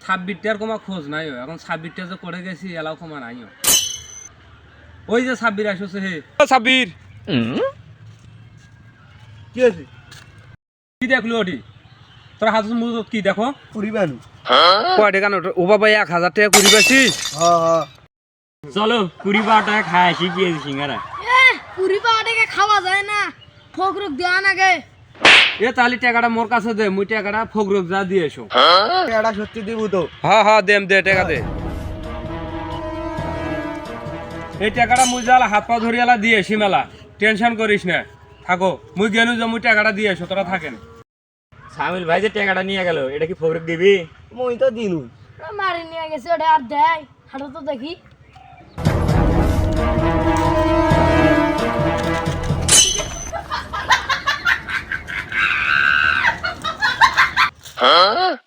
ছাব্বিরটার কোনো খোঁজ নাই এখন ছাব্বিরটা যে করে গেছি এলাও কমা নাই ওই যে ছাব্বির আসছে হে ছাব্বির কি আছে কি দেখলো ওটি তোর হাত মুজত কি দেখো পরিবান কয় টাকা নোট ও বাবা 1000 টাকা করি পাইছিস হ্যাঁ চলো 20 টাকা খায় আসি পেঁয়াজি সিঙ্গারা 20 টাকা খাওয়া যায় না ফকরক দেওয়া নাগে এ তাহলে টাকাটা মোর কাছে দে মুই টাকাটা ফগরক যা দিয়ে এসো এটা সত্যি দিব তো হ্যাঁ দেম দে টাকা দে এই টাকাটা মুই যালা হাত পা ধরিয়ালা দিয়ে এসি মেলা টেনশন করিস না থাকো মুই গেনু যে মুই টাকাটা দিয়ে এসো তোরা থাকেন সামিল ভাই যে টাকাটা নিয়ে গেল এটা কি ফোরক দিবি মই তো দিনু মারি নিয়ে গেছে ওটা আর দেয় হাঁটো তো দেখি Huh?